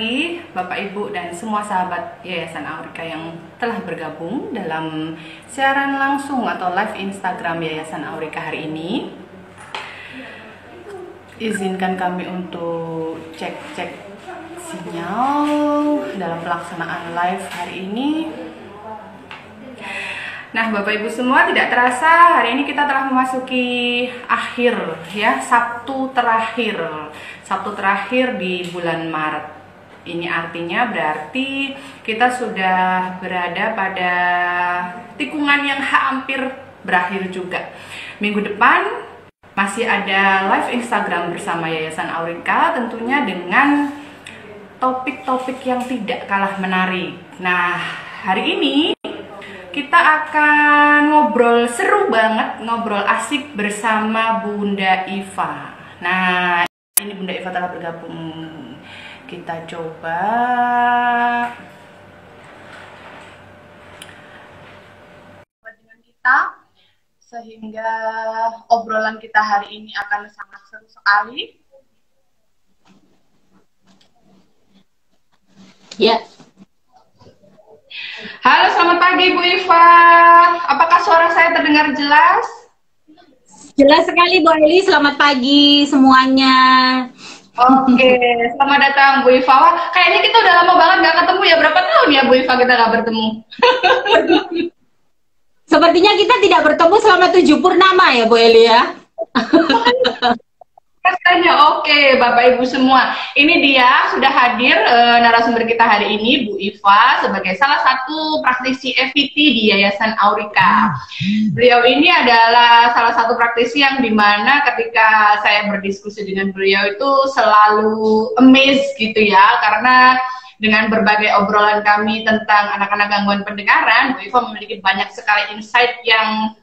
pagi Bapak Ibu dan semua sahabat Yayasan Aurika yang telah bergabung dalam siaran langsung atau live Instagram Yayasan Aurika hari ini. Izinkan kami untuk cek-cek sinyal dalam pelaksanaan live hari ini. Nah, Bapak Ibu semua, tidak terasa hari ini kita telah memasuki akhir ya, Sabtu terakhir di bulan Maret. Ini artinya berarti kita sudah berada pada tikungan yang hampir berakhir juga. Minggu depan masih ada live Instagram bersama Yayasan Aurika, tentunya dengan topik-topik yang tidak kalah menarik. Nah, hari ini kita akan ngobrol seru banget, ngobrol asik bersama Bunda Iva. Nah, ini Bunda Iva telah bergabung. Kita coba dengan kita, sehingga obrolan kita hari ini akan sangat seru sekali. Ya. Halo, selamat pagi Bu Iva. Apakah suara saya terdengar jelas? Jelas sekali Bu Eli, selamat pagi semuanya. Oke, selamat datang Bu Iva. Wah, kayaknya kita udah lama banget gak ketemu ya. Berapa tahun ya Bu Iva kita gak bertemu? Sepertinya kita tidak bertemu selama 7 purnama ya Bu Eli ya. Katanya oke, Bapak Ibu semua. Ini dia sudah hadir narasumber kita hari ini, Bu Iva, sebagai salah satu praktisi EVT di Yayasan Aurika. Beliau ini adalah salah satu praktisi yang dimana ketika saya berdiskusi dengan beliau itu selalu amazed gitu ya, karena dengan berbagai obrolan kami tentang anak-anak gangguan pendengaran, Bu Iva memiliki banyak sekali insight yang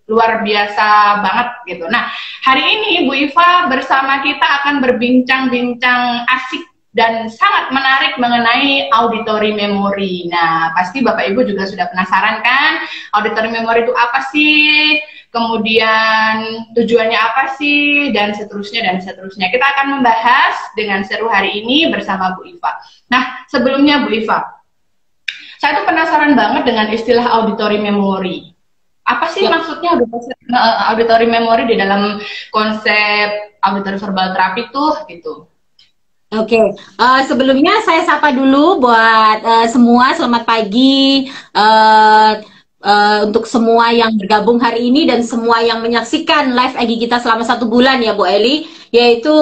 luar biasa banget gitu. Nah, hari ini Bu Iva bersama kita akan berbincang-bincang asik dan sangat menarik mengenai auditory memory. Nah, pasti Bapak Ibu juga sudah penasaran kan, auditory memory itu apa sih? Kemudian tujuannya apa sih? Dan seterusnya dan seterusnya. Kita akan membahas dengan seru hari ini bersama Bu Iva. Nah, sebelumnya Bu Iva, saya tuh penasaran banget dengan istilah auditory memory. Apa sih maksudnya auditory memory di dalam konsep auditory verbal terapi tuh gitu? Oke, sebelumnya saya sapa dulu buat semua, selamat pagi untuk semua yang bergabung hari ini dan semua yang menyaksikan live IG kita selama 1 bulan ya Bu Eli, yaitu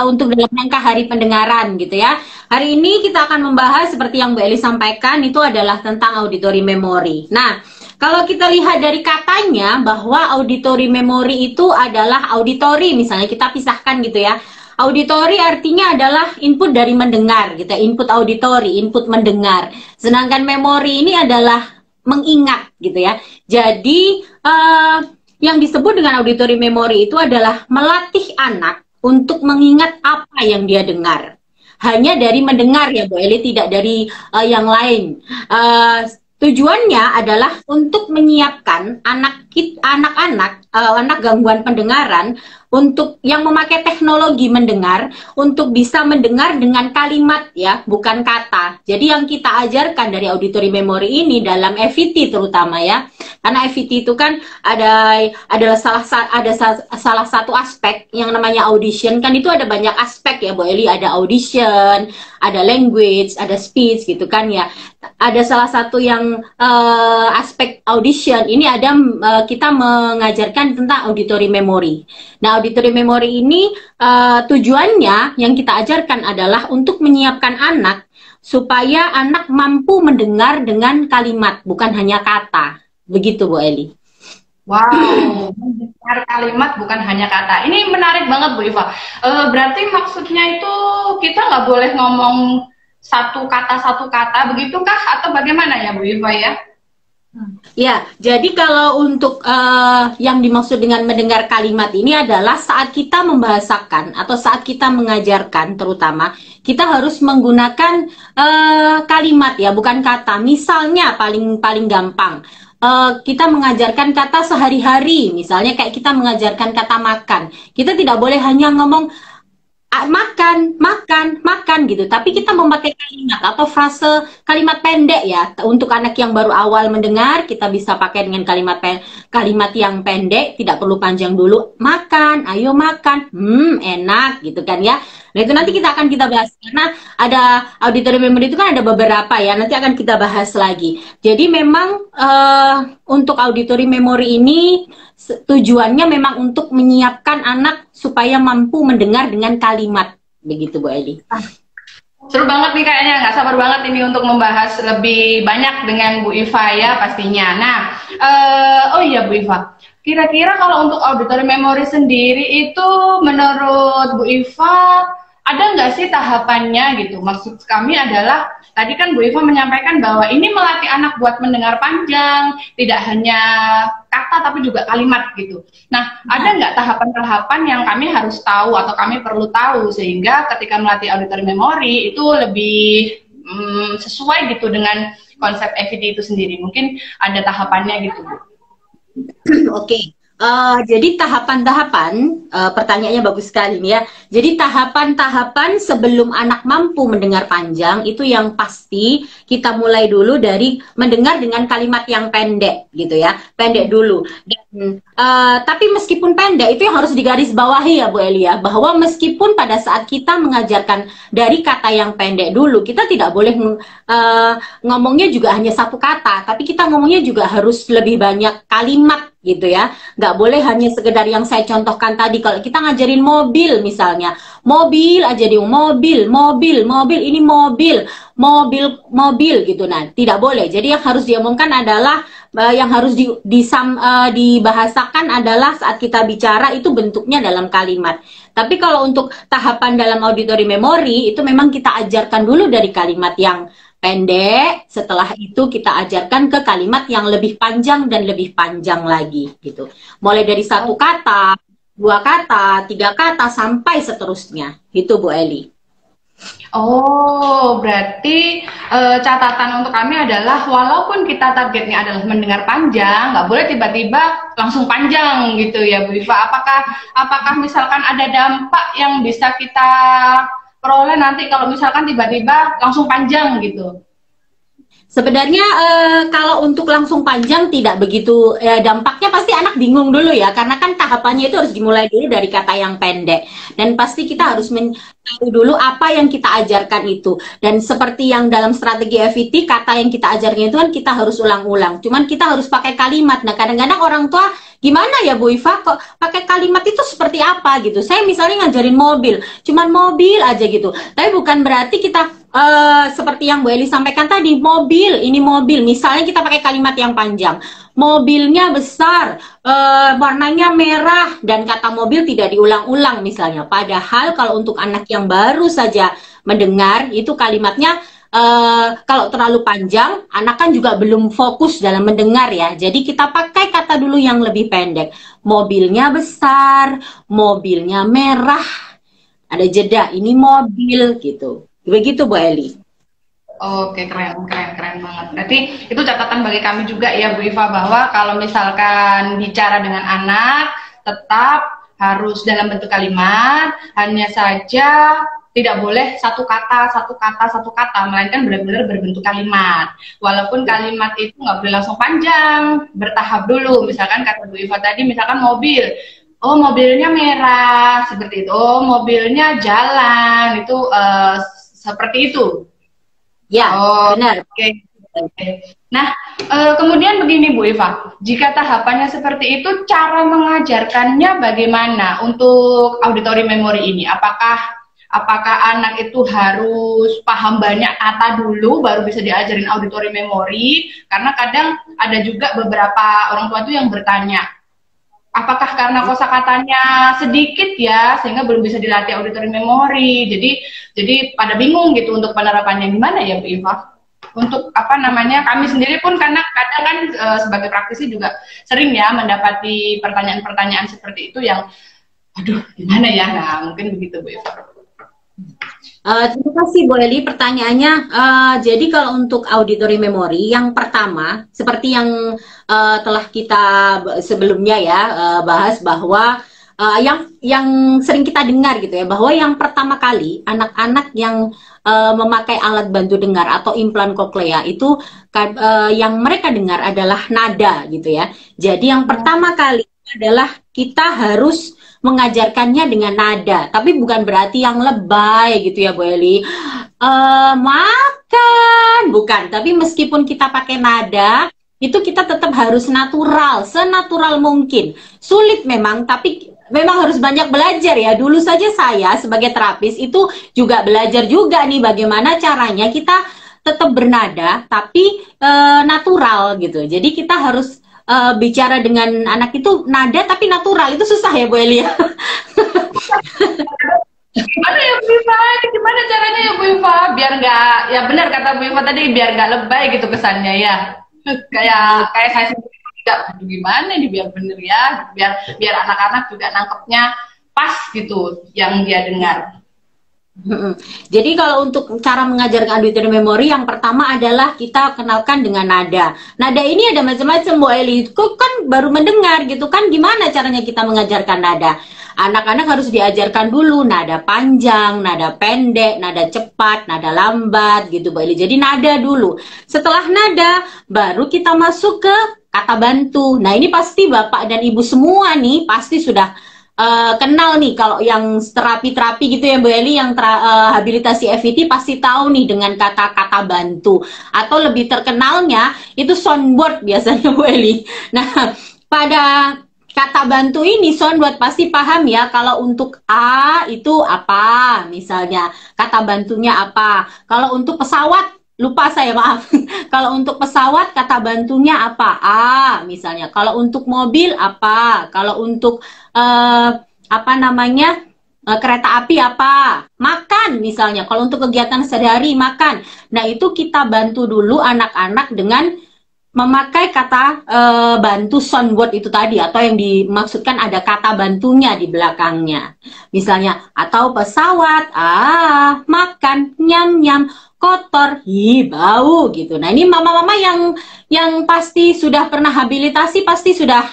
untuk dalam rangka Hari Pendengaran gitu ya. Hari ini kita akan membahas seperti yang Bu Eli sampaikan, itu adalah tentang auditory memory. Nah, kalau kita lihat dari katanya bahwa auditory memory itu adalah auditory, misalnya kita pisahkan gitu ya. Auditory artinya adalah input dari mendengar gitu ya, input auditory, input mendengar. Sedangkan memory ini adalah mengingat gitu ya. Jadi yang disebut dengan auditory memory itu adalah melatih anak untuk mengingat apa yang dia dengar. Hanya dari mendengar ya Bu Eli, tidak dari yang lain. Tujuannya adalah untuk menyiapkan anak-anak gangguan pendengaran untuk yang memakai teknologi mendengar untuk bisa mendengar dengan kalimat ya, bukan kata. Jadi yang kita ajarkan dari auditory memory ini dalam EVT terutama ya. Karena EVT itu kan adalah salah satu aspek yang namanya audition, kan itu ada banyak aspek ya Bu Eli, ada audition, ada language, ada speech gitu kan ya. Ada salah satu yang aspek audition ini ada kita mengajarkan tentang auditory memory. Nah, auditory memory ini tujuannya yang kita ajarkan adalah untuk menyiapkan anak supaya anak mampu mendengar dengan kalimat, bukan hanya kata. Begitu Bu Eli. Wow, mendengar kalimat bukan hanya kata. Ini menarik banget Bu Iva. Berarti maksudnya itu kita nggak boleh ngomong satu kata begitukah atau bagaimana ya Bu Iva ya? Ya, jadi kalau untuk yang dimaksud dengan mendengar kalimat ini adalah saat kita membahasakan atau saat kita mengajarkan, terutama kita harus menggunakan kalimat ya, bukan kata. Misalnya paling gampang, kita mengajarkan kata sehari-hari, misalnya kayak kita mengajarkan kata makan. Kita tidak boleh hanya ngomong makan, makan, makan gitu. Tapi kita memakai kalimat atau frase kalimat pendek ya. Untuk anak yang baru awal mendengar, kita bisa pakai dengan kalimat yang pendek, tidak perlu panjang dulu. Makan, ayo makan, enak gitu kan ya. Nah itu nanti kita bahas karena ada auditory memory itu kan ada beberapa ya. Nanti akan kita bahas lagi. Jadi memang untuk auditory memory ini tujuannya memang untuk menyiapkan anak supaya mampu mendengar dengan kalimat. Begitu Bu Eli. Seru banget nih kayaknya, nggak sabar banget ini untuk membahas lebih banyak dengan Bu Iva ya pastinya. Nah, oh iya Bu Iva, kira-kira kalau untuk auditory memory sendiri itu menurut Bu Iva ada nggak sih tahapannya gitu? Maksud kami adalah tadi kan Bu Iva menyampaikan bahwa ini melatih anak buat mendengar panjang, tidak hanya kata tapi juga kalimat gitu. Nah, ada nggak tahapan-tahapan yang kami harus tahu atau kami perlu tahu sehingga ketika melatih auditory memory itu lebih sesuai gitu dengan konsep EVT itu sendiri? Mungkin ada tahapannya gitu Bu. Oke. Jadi tahapan-tahapan, pertanyaannya bagus sekali nih ya. Jadi tahapan-tahapan sebelum anak mampu mendengar panjang itu yang pasti kita mulai dulu dari mendengar dengan kalimat yang pendek gitu ya, pendek dulu. Dan, tapi meskipun pendek itu yang harus digarisbawahi ya Bu Elia, bahwa meskipun pada saat kita mengajarkan dari kata yang pendek dulu, kita tidak boleh ngomongnya juga hanya satu kata, tapi kita ngomongnya juga harus lebih banyak kalimat gitu ya, nggak boleh hanya sekedar yang saya contohkan tadi. Kalau kita ngajarin mobil misalnya, mobil aja di mobil, ini mobil gitu. Nah, tidak boleh. Jadi yang harus diomongkan adalah yang harus dibahasakan adalah saat kita bicara itu bentuknya dalam kalimat. Tapi kalau untuk tahapan dalam auditory memory itu memang kita ajarkan dulu dari kalimat yang pendek, setelah itu kita ajarkan ke kalimat yang lebih panjang dan lebih panjang lagi gitu. Mulai dari satu kata, dua kata, tiga kata sampai seterusnya. Gitu Bu Eli. Oh, berarti catatan untuk kami adalah walaupun kita targetnya adalah mendengar panjang, nggak boleh tiba-tiba langsung panjang gitu ya Bu Iva. Apakah misalkan ada dampak yang bisa kita peroleh nanti kalau misalkan tiba-tiba langsung panjang gitu? Sebenarnya kalau untuk langsung panjang tidak begitu, dampaknya pasti anak bingung dulu ya, karena kan tahapannya itu harus dimulai dulu dari kata yang pendek. Dan pasti kita harus tahu dulu apa yang kita ajarkan itu. Dan seperti yang dalam strategi EVT, kata yang kita ajarkan itu kan kita harus ulang-ulang. Cuman kita harus pakai kalimat. Nah kadang-kadang orang tua, gimana ya Bu Iva, kok pakai kalimat itu seperti apa gitu. Saya misalnya ngajarin mobil, cuman mobil aja gitu. Tapi bukan berarti kita seperti yang Bu Eli sampaikan tadi, mobil, ini mobil. Misalnya kita pakai kalimat yang panjang. Mobilnya besar, warnanya merah, dan kata mobil tidak diulang-ulang misalnya. Padahal kalau untuk anak yang baru saja mendengar, itu kalimatnya kalau terlalu panjang, anak kan juga belum fokus dalam mendengar ya. Jadi kita pakai kata dulu yang lebih pendek. Mobilnya besar, mobilnya merah, ada jeda, ini mobil gitu. Begitu Bu Eli. Oke, keren banget. Berarti itu catatan bagi kami juga ya Bu Iva, bahwa kalau misalkan bicara dengan anak tetap harus dalam bentuk kalimat, hanya saja tidak boleh satu kata, melainkan benar-benar berbentuk kalimat. Walaupun kalimat itu nggak boleh langsung panjang, bertahap dulu. Misalkan kata Bu Iva tadi, misalkan mobil, oh mobilnya merah, seperti itu. Oh mobilnya jalan, itu seperti itu. Ya, benar. Oke. Nah, kemudian begini Bu Iva, jika tahapannya seperti itu, cara mengajarkannya bagaimana untuk auditory memory ini? Apakah anak itu harus paham banyak kata dulu baru bisa diajarin auditory memory? Karena kadang ada juga beberapa orang tua itu yang bertanya, apakah karena kosakatanya sedikit ya sehingga belum bisa dilatih auditory memory? Jadi pada bingung gitu untuk penerapannya gimana ya Bu Iva? Untuk kami sendiri pun karena kadang kan sebagai praktisi juga sering ya mendapati pertanyaan-pertanyaan seperti itu yang aduh gimana ya. Nah, mungkin begitu Bu Iva. Terima kasih Bu Eli pertanyaannya. Jadi kalau untuk auditory memory yang pertama seperti yang telah kita sebelumnya ya bahas bahwa yang sering kita dengar gitu ya, bahwa yang pertama kali anak-anak yang memakai alat bantu dengar atau implan koklea itu yang mereka dengar adalah nada gitu ya. Jadi yang pertama kali adalah kita harus mengajarkannya dengan nada, tapi bukan berarti yang lebay gitu ya Bu Eli. Makan, bukan. Tapi meskipun kita pakai nada, itu kita tetap harus natural, senatural mungkin. Sulit memang, tapi memang harus banyak belajar ya. Dulu saja saya sebagai terapis itu juga belajar juga nih bagaimana caranya kita tetap bernada, tapi natural gitu. Jadi kita harus bicara dengan anak itu nada tapi natural, itu susah ya Bu Eli ya. Gimana ya Bu Iva? Gimana caranya ya Bu Iva? Biar nggak, ya benar kata Bu Iva tadi, biar nggak lebay gitu kesannya ya. Kayak saya sendiri juga, aduh gimana nih biar bener ya, biar anak-anak juga nangkepnya pas gitu yang dia dengar. Jadi kalau untuk cara mengajarkan auditory memory, yang pertama adalah kita kenalkan dengan nada. Nada ini ada macam-macam Bu Eli. Kok kan baru mendengar gitu kan, gimana caranya kita mengajarkan nada? Anak-anak harus diajarkan dulu nada panjang, nada pendek, nada cepat, nada lambat gitu Bu Eli. Jadi nada dulu. Setelah nada baru kita masuk ke kata bantu. Nah ini pasti Bapak dan Ibu semua nih pasti sudah kenal nih, kalau yang terapi-terapi gitu ya Bu Eli, yang habilitasi FET pasti tahu nih dengan kata-kata bantu, atau lebih terkenalnya itu soundboard biasanya Bu Eli. Nah pada kata bantu ini soundboard pasti paham ya, kalau untuk A itu apa misalnya, kata bantunya apa. Kalau untuk pesawat, lupa saya, maaf. Kalau untuk pesawat kata bantunya apa? Misalnya. Kalau untuk mobil apa? Kalau untuk apa namanya? Kereta api apa? Makan misalnya. Kalau untuk kegiatan sehari-hari makan. Nah, itu kita bantu dulu anak-anak dengan memakai kata bantu soundboard itu tadi, atau yang dimaksudkan ada kata bantunya di belakangnya. Misalnya, atau pesawat, makan, nyam-nyam, kotor, bau gitu. Nah ini mama-mama yang pasti sudah pernah habilitasi pasti sudah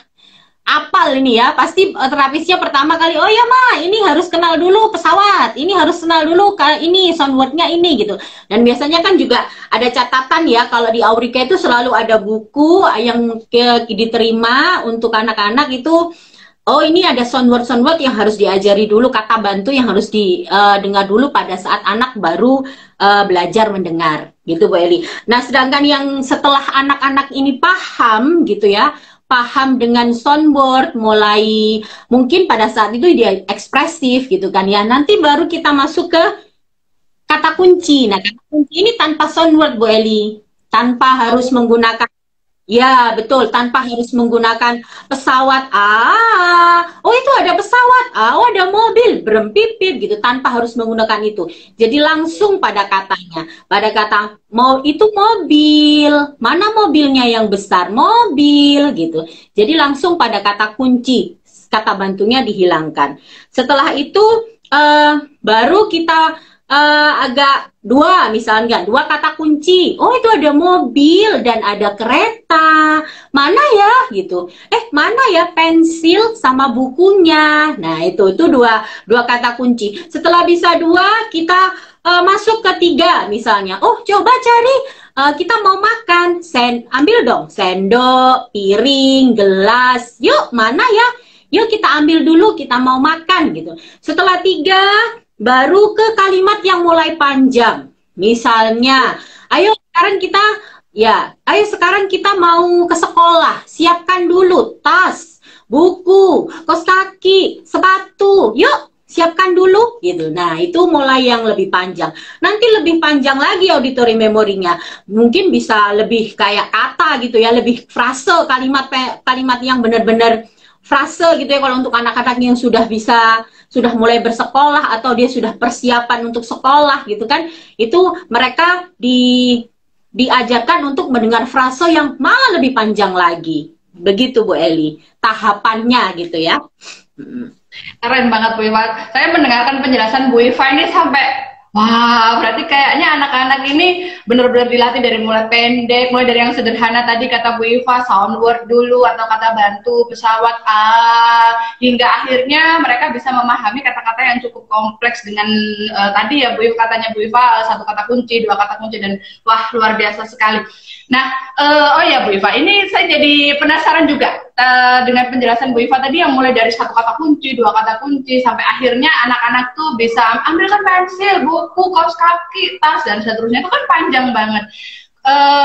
apal ini ya. Pasti terapisnya pertama kali, oh ya Ma, ini harus kenal dulu pesawat, ini harus kenal dulu ini soundboardnya ini gitu. Dan biasanya kan juga ada catatan ya, kalau di Aurika itu selalu ada buku yang diterima untuk anak-anak itu. Oh ini ada soundboard yang harus diajari dulu, kata bantu yang harus didengar dulu pada saat anak baru belajar mendengar gitu Bu Eli. Nah sedangkan yang setelah anak-anak ini paham gitu ya, paham dengan soundboard, mulai mungkin pada saat itu dia ekspresif gitu kan ya, nanti baru kita masuk ke kata kunci. Nah kata kunci ini tanpa soundboard Bu Eli, tanpa harus menggunakan. Ya betul, tanpa harus menggunakan pesawat. Oh itu ada pesawat. Oh ada mobil, berempipip gitu, tanpa harus menggunakan itu. Jadi langsung pada katanya, pada kata mau itu mobil, mana mobilnya yang besar, mobil gitu. Jadi langsung pada kata kunci, kata bantunya dihilangkan. Setelah itu baru kita agak misalnya dua kata kunci. Oh itu ada mobil dan ada kereta. Mana ya gitu. Mana ya pensil sama bukunya. Nah itu dua kata kunci. Setelah bisa dua, kita masuk ke tiga misalnya. Oh coba cari, kita mau makan. Ambil dong sendok, piring, gelas. Yuk mana ya? Yuk kita ambil dulu, kita mau makan gitu. Setelah tiga, baru ke kalimat yang mulai panjang. Misalnya, ayo sekarang kita mau ke sekolah. Siapkan dulu tas, buku, kaos kaki, sepatu. Yuk, siapkan dulu gitu. Nah, itu mulai yang lebih panjang. Nanti lebih panjang lagi auditory memorinya. Mungkin bisa lebih kayak kata gitu ya, lebih frase, kalimat yang benar-benar frase gitu ya, kalau untuk anak-anak yang sudah mulai bersekolah atau dia sudah persiapan untuk sekolah gitu kan, itu mereka diajarkan untuk mendengar frase yang malah lebih panjang lagi. Begitu Bu Eli, tahapannya gitu ya. Keren banget Bu Iva. Saya mendengarkan penjelasan Bu Iva ini sampai Wah, berarti kayaknya anak-anak ini benar-benar dilatih dari mulai pendek, mulai dari yang sederhana tadi kata Bu Iva, sound word dulu atau kata bantu, pesawat, hingga akhirnya mereka bisa memahami kata-kata yang cukup kompleks dengan tadi ya Bu Iva, katanya Bu Iva, satu kata kunci, dua kata kunci, dan wah luar biasa sekali. Nah, oh ya Bu Iva, ini saya jadi penasaran juga dengan penjelasan Bu Iva tadi yang mulai dari satu kata kunci, dua kata kunci, sampai akhirnya anak-anak tuh bisa ambilkan pensil, buku, kaos kaki, tas, dan seterusnya. Itu kan panjang banget.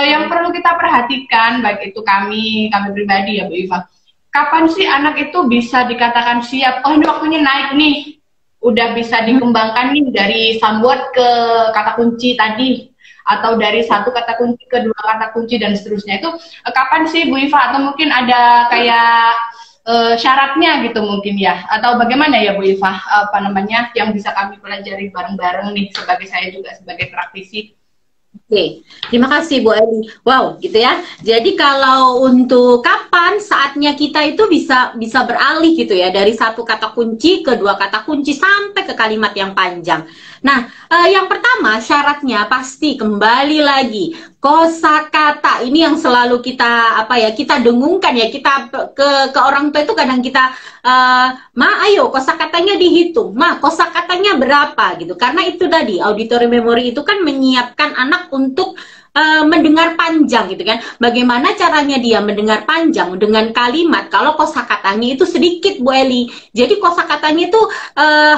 Yang perlu kita perhatikan, baik itu kami pribadi ya Bu Iva, kapan sih anak itu bisa dikatakan siap? Oh, ini waktunya naik nih, udah bisa dikembangkan nih dari soundword ke kata kunci tadi, atau dari satu kata kunci ke dua kata kunci dan seterusnya. Itu kapan sih Bu Iva, atau mungkin ada kayak syaratnya gitu mungkin ya, atau bagaimana ya Bu Iva, apa namanya yang bisa kami pelajari bareng-bareng nih, sebagai saya juga sebagai praktisi. Oke, terima kasih Bu Eli. Wow, gitu ya. Jadi kalau untuk kapan saatnya kita itu bisa beralih gitu ya, dari satu kata kunci ke dua kata kunci sampai ke kalimat yang panjang. Nah, yang pertama syaratnya pasti kembali lagi kosakata. Ini yang selalu kita kita dengungkan ya, kita ke orang tua itu kadang kita ma ayo kosakatanya dihitung, ma kosakatanya berapa gitu. Karena itu tadi auditory memory itu kan menyiapkan anak untuk mendengar panjang gitu kan. Bagaimana caranya dia mendengar panjang dengan kalimat kalau kosakatanya itu sedikit Bu Eli. Jadi kosakatanya itu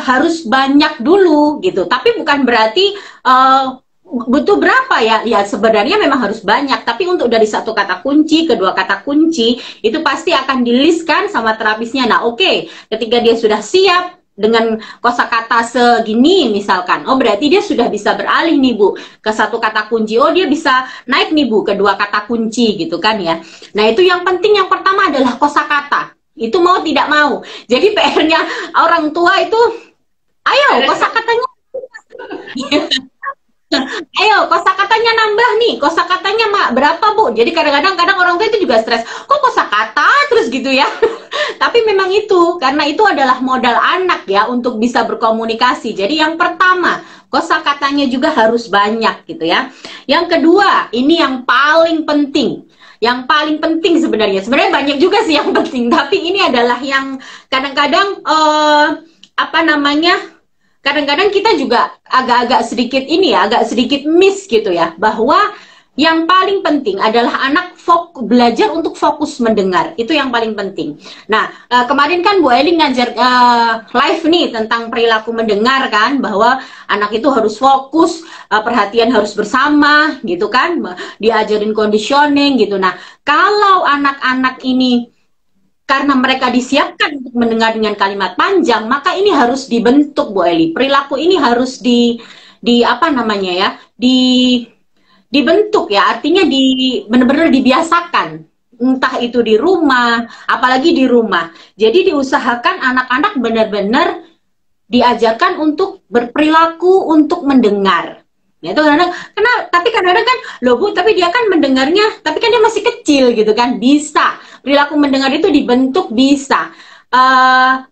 harus banyak dulu gitu. Tapi bukan berarti butuh berapa ya? Ya sebenarnya memang harus banyak. Tapi untuk dari satu kata kunci ke dua kata kunci itu pasti akan di-list-kan sama terapisnya. Nah oke, ketika dia sudah siap dengan kosakata segini misalkan, oh berarti dia sudah bisa beralih nih Bu ke satu kata kunci, oh dia bisa naik nih Bu ke dua kata kunci gitu kan ya. Nah itu yang penting, yang pertama adalah kosakata, itu mau tidak mau. Jadi PR-nya orang tua itu, ayo kosakatanya ayo kosakatanya nambah nih, kosakatanya berapa Bu. Jadi kadang-kadang orang tua itu juga stres, kok kosakata terus gitu ya. Tapi memang itu, karena itu adalah modal anak ya untuk bisa berkomunikasi. Jadi yang pertama, kosakatanya juga harus banyak gitu ya. Yang kedua, ini yang paling penting. Yang paling penting sebenarnya banyak juga sih yang penting, tapi ini adalah yang kadang-kadang kadang-kadang kita juga agak-agak sedikit agak sedikit miss gitu ya, bahwa yang paling penting adalah anak belajar untuk fokus mendengar. Itu yang paling penting. Nah, kemarin kan Bu Eli ngajar live nih tentang perilaku mendengar kan, bahwa anak itu harus fokus, perhatian harus bersama gitu kan, diajarin conditioning gitu. Nah, kalau anak-anak ini karena mereka disiapkan untuk mendengar dengan kalimat panjang, maka ini harus dibentuk Bu Eli. Perilaku ini harus dibentuk ya, artinya benar-benar dibiasakan, entah itu di rumah, apalagi di rumah. Jadi diusahakan anak-anak benar-benar diajarkan untuk berperilaku untuk mendengar. Nah, itu tapi kadang-kadang kan, loh Bu, tapi dia kan mendengarnya, tapi kan dia masih kecil gitu kan, bisa. Perilaku mendengar itu dibentuk bisa.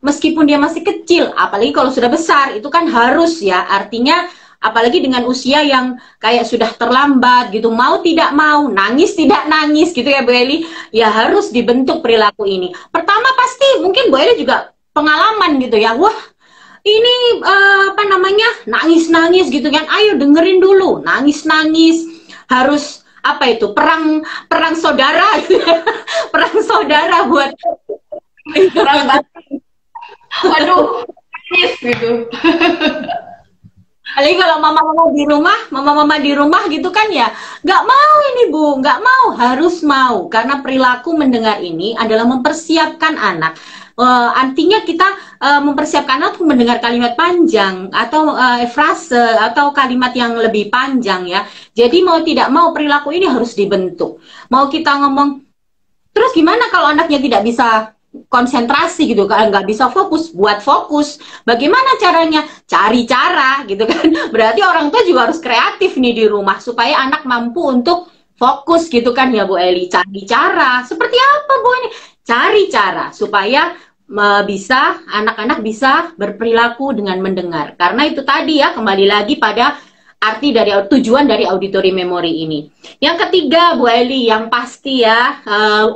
Meskipun dia masih kecil, apalagi kalau sudah besar, itu kan harus ya, artinya apalagi dengan usia yang kayak sudah terlambat gitu, mau tidak mau, nangis tidak nangis gitu ya Bu Eli, ya harus dibentuk perilaku ini. Pertama pasti mungkin Bu Eli juga pengalaman gitu ya, wah ini nangis-nangis gitu kan, ayo dengerin dulu, nangis-nangis, harus perang saudara gitu ya. Perang saudara buat perang batin. Waduh, nangis gitu. Apalagi kalau mama-mama di rumah gitu kan ya, nggak mau ini Bu, nggak mau, harus mau, karena perilaku mendengar ini adalah mempersiapkan anak. Artinya kita mempersiapkan anak untuk mendengar kalimat panjang atau frase atau kalimat yang lebih panjang ya. Jadi mau tidak mau perilaku ini harus dibentuk. Mau kita ngomong, terus gimana kalau anaknya tidak bisa konsentrasi gitu, kalau nggak bisa fokus, buat fokus. Bagaimana caranya? Cari cara gitu kan. Berarti orang tua juga harus kreatif nih di rumah supaya anak mampu untuk fokus gitu kan ya Bu Eli. Cari cara. Seperti apa Bu ini? Cari cara supaya bisa anak-anak bisa berperilaku dengan mendengar. Karena itu tadi ya, kembali lagi pada arti dari tujuan dari auditory memory ini. Yang ketiga, Bu Eli, yang pasti ya,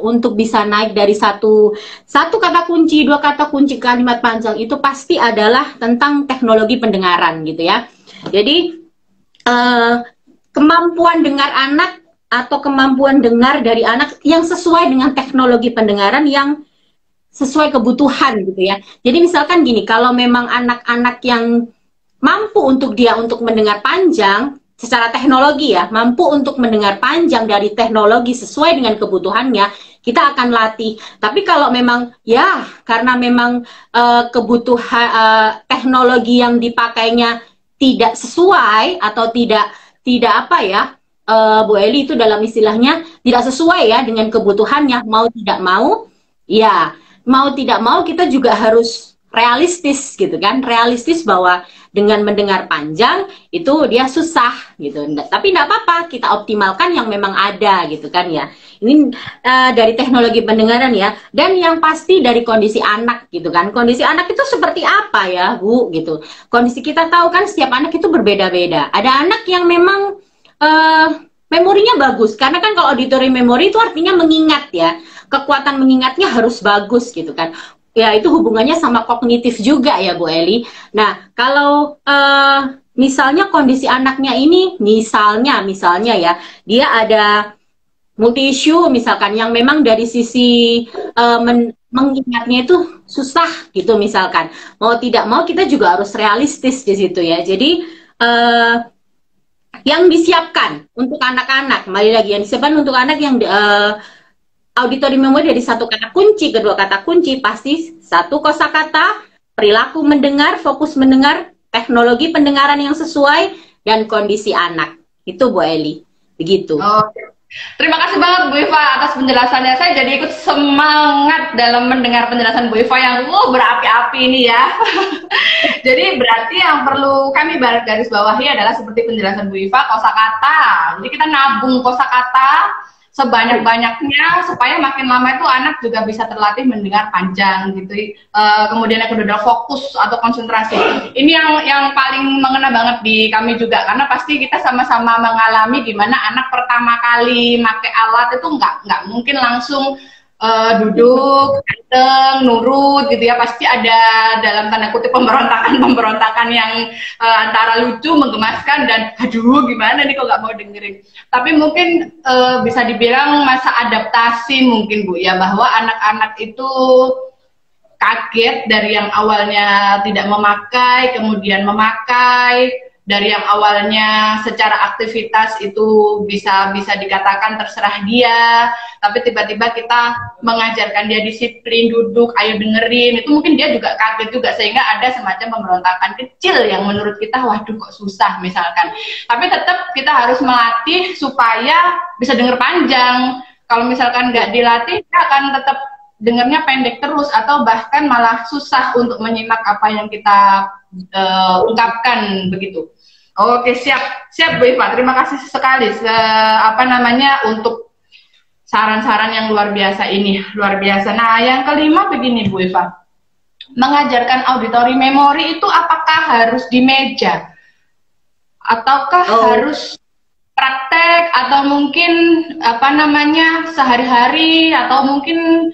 untuk bisa naik dari satu kata kunci, dua kata kunci kalimat panjang itu pasti adalah tentang teknologi pendengaran gitu ya. Jadi kemampuan dengar anak atau kemampuan dengar dari anak yang sesuai dengan teknologi pendengaran yang sesuai kebutuhan gitu ya. Jadi misalkan gini, kalau memang anak-anak yang mampu untuk mendengar panjang secara teknologi ya, mampu untuk mendengar panjang dari teknologi sesuai dengan kebutuhannya, kita akan latih. Tapi kalau memang ya karena memang kebutuhan teknologi yang dipakainya tidak sesuai atau tidak apa ya, Bu Eli, itu dalam istilahnya tidak sesuai ya dengan kebutuhannya, mau tidak mau kita juga harus realistis gitu kan, realistis bahwa dengan mendengar panjang itu dia susah gitu. Tapi tidak apa-apa, kita optimalkan yang memang ada gitu kan ya. Ini dari teknologi pendengaran ya. Dan yang pasti dari kondisi anak gitu kan. Kondisi anak itu seperti apa ya Bu gitu. Kondisi kita tahu kan setiap anak itu berbeda-beda. Ada anak yang memang memorinya bagus, karena kan kalau auditory memory itu artinya mengingat ya. Kekuatan mengingatnya harus bagus gitu kan. Ya itu hubungannya sama kognitif juga ya Bu Eli. Nah kalau misalnya kondisi anaknya ini misalnya ya, dia ada multi issue misalkan yang memang dari sisi mengingatnya itu susah gitu misalkan. Mau tidak mau kita juga harus realistis di situ ya. Jadi yang disiapkan untuk anak-anak, kembali lagi yang disiapkan untuk anak yang auditory memory dari satu kata kunci, kedua kata kunci, pasti satu kosakata, perilaku mendengar, fokus mendengar, teknologi pendengaran yang sesuai, dan kondisi anak. Itu Bu Eli. Begitu. Oke. Terima kasih banget Bu Iva atas penjelasannya. Saya jadi ikut semangat dalam mendengar penjelasan Bu Iva yang berapi-api ini ya. Jadi berarti yang perlu kami garis bawahi adalah seperti penjelasan Bu Iva, kosakata. Jadi kita nabung kosakata sebanyak-banyaknya supaya makin lama itu anak juga bisa terlatih mendengar panjang gitu. Kemudian yang kedua adalah fokus atau konsentrasi. Ini yang paling mengena banget di kami juga, karena pasti kita sama-sama mengalami di mana anak pertama kali pakai alat itu nggak mungkin langsung duduk, ganteng, nurut gitu ya. Pasti ada dalam tanda kutip pemberontakan yang antara lucu, menggemaskan, dan aduh gimana nih kok nggak mau dengerin. Tapi mungkin bisa dibilang masa adaptasi mungkin Bu ya, bahwa anak-anak itu kaget dari yang awalnya tidak memakai, kemudian memakai. Dari yang awalnya secara aktivitas itu bisa dikatakan terserah dia, tapi tiba-tiba kita mengajarkan dia disiplin, duduk, ayo dengerin, itu mungkin dia juga kaget juga, sehingga ada semacam pemberontakan kecil yang menurut kita waduh kok susah misalkan. Tapi tetap kita harus melatih supaya bisa denger panjang. Kalau misalkan nggak dilatih, dia akan tetap dengernya pendek terus, atau bahkan malah susah untuk menyimak apa yang kita ungkapkan begitu. Oke, siap Bu Iva. Terima kasih sekali untuk saran-saran yang luar biasa ini, luar biasa. Nah, yang kelima begini Bu Iva. Mengajarkan auditory memory itu apakah harus di meja? Ataukah harus praktek, atau mungkin sehari-hari, atau mungkin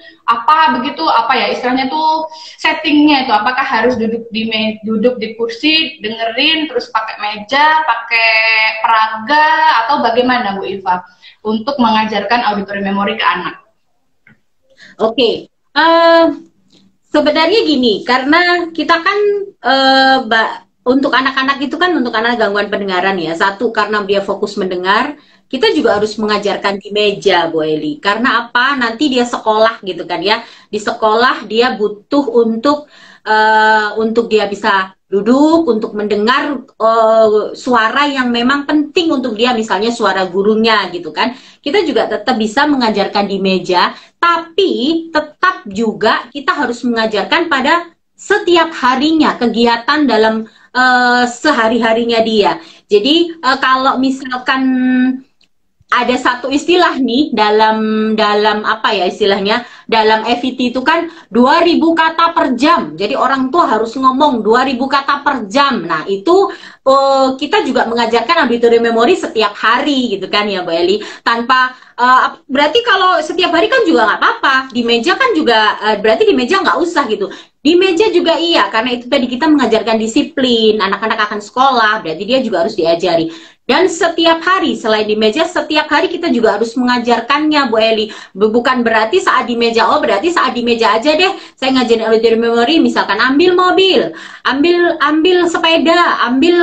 istilahnya tuh settingnya itu apakah harus duduk di kursi dengerin terus pakai meja, pakai peraga, atau bagaimana Bu Iva untuk mengajarkan auditory memory ke anak? Oke. Sebenarnya gini, karena kita kan untuk anak-anak itu kan, untuk anak gangguan pendengaran ya, satu karena dia fokus mendengar, kita juga harus mengajarkan di meja Bu Eli. Karena apa? Nanti dia sekolah gitu kan ya, di sekolah dia butuh untuk dia bisa duduk, untuk mendengar suara yang memang penting untuk dia, misalnya suara gurunya gitu kan. Kita juga tetap bisa mengajarkan di meja, tapi tetap juga kita harus mengajarkan pada setiap harinya, kegiatan dalam sehari-harinya dia. Jadi kalau misalkan ada satu istilah nih dalam apa ya istilahnya, dalam EVT itu kan 2000 kata per jam. Jadi orang tua harus ngomong 2000 kata per jam. Nah, itu kita juga mengajarkan auditori memori setiap hari gitu kan ya Bu Eli. Tanpa berarti kalau setiap hari kan juga nggak apa-apa. Di meja kan juga berarti di meja nggak usah gitu. Di meja juga iya, karena itu tadi kita mengajarkan disiplin, anak-anak akan sekolah, berarti dia juga harus diajari. Dan setiap hari, selain di meja, setiap hari kita juga harus mengajarkannya, Bu Eli. Bukan berarti saat di meja, oh berarti saat di meja aja deh, saya ngajarin auditori memori, misalkan ambil mobil, ambil sepeda, ambil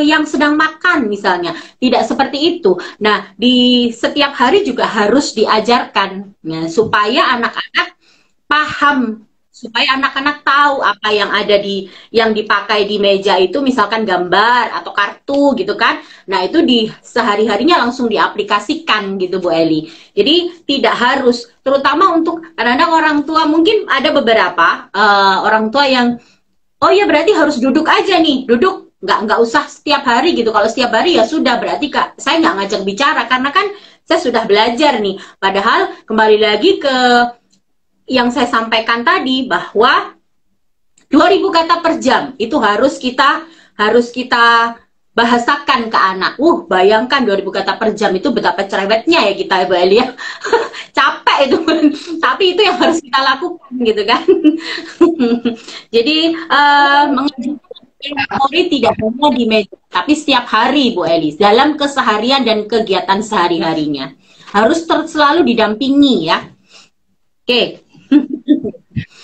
yang sedang makan misalnya. Tidak seperti itu. Nah, di setiap hari juga harus diajarkan, ya, supaya anak-anak paham, supaya anak-anak tahu apa yang ada yang dipakai di meja itu, misalkan gambar atau kartu gitu kan. Nah, itu di sehari-harinya langsung diaplikasikan gitu Bu Eli. Jadi tidak harus, terutama untuk kadang-kadang orang tua, mungkin ada beberapa orang tua yang oh ya berarti harus duduk aja nih, duduk, nggak usah setiap hari gitu. Kalau setiap hari ya sudah, berarti Kak, saya nggak ngajak bicara karena kan saya sudah belajar nih. Padahal kembali lagi ke yang saya sampaikan tadi, bahwa 2000 kata per jam itu harus kita bahasakan ke anak. Bayangkan 2000 kata per jam itu betapa cerewetnya ya kita, Bu Eli ya. Capek itu, tapi itu yang harus kita lakukan gitu kan. Jadi mengajarkan memori tidak hanya di meja, tapi setiap hari Bu Eli, dalam keseharian dan kegiatan sehari-harinya harus selalu didampingi ya. Oke.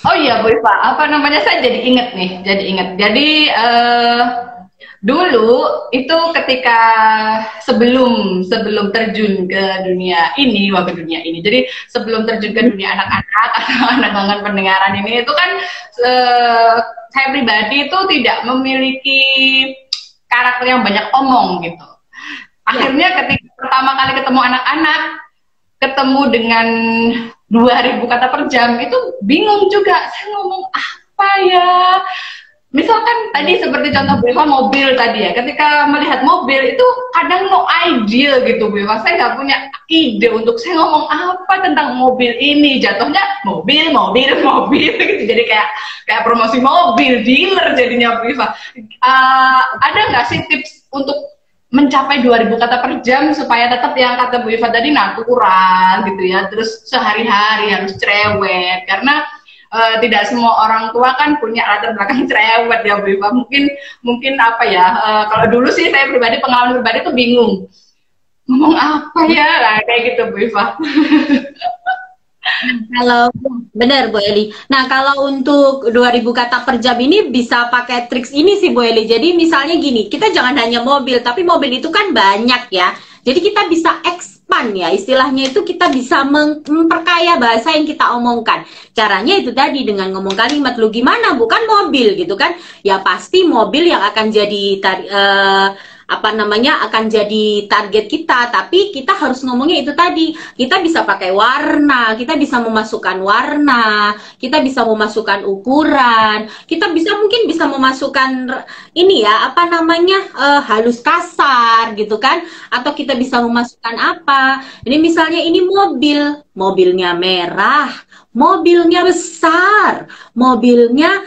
Oh iya Bu Iva, apa namanya, saya jadi inget nih, Jadi dulu itu ketika sebelum terjun ke dunia ini, jadi sebelum terjun ke dunia anak-anak atau anak-anak pendengaran ini, itu kan saya pribadi itu tidak memiliki karakter yang banyak omong gitu. Akhirnya ketika pertama kali ketemu anak-anak, ketemu dengan 2000 kata per jam, itu bingung juga, saya ngomong apa ya. Misalkan tadi seperti contoh Bu Eva mobil tadi ya, ketika melihat mobil itu kadang no idea gitu Bu Eva, saya nggak punya ide untuk saya ngomong apa tentang mobil ini, jatuhnya mobil gitu, jadi kayak promosi mobil, dealer jadinya Bu Eva. Ada nggak sih tips untuk mencapai 2000 kata per jam supaya tetap yang kata Bu Iva tadi natural gitu ya, terus sehari-hari harus cerewet, karena tidak semua orang tua kan punya latar belakang cerewet ya Bu Iva. Mungkin apa ya, kalau dulu sih saya pribadi, pengalaman pribadi tuh bingung ngomong apa ya, nah, kayak gitu Bu Iva. Kalau benar Bu Eli. Nah, kalau untuk 2000 kata per jam ini bisa pakai triks ini sih Bu Eli. Jadi misalnya gini, kita jangan hanya mobil, tapi mobil itu kan banyak ya. Jadi kita bisa expand ya, istilahnya itu kita bisa memperkaya bahasa yang kita omongkan. Caranya itu tadi dengan ngomong kalimat, lu gimana, bukan mobil gitu kan. Ya pasti mobil yang akan jadi akan jadi target kita, tapi kita harus ngomongnya itu tadi. Kita bisa pakai warna, kita bisa memasukkan warna, kita bisa memasukkan ukuran, kita mungkin bisa memasukkan ini ya, halus kasar gitu kan, atau kita bisa memasukkan apa. Ini misalnya ini mobilnya merah, mobilnya besar, mobilnya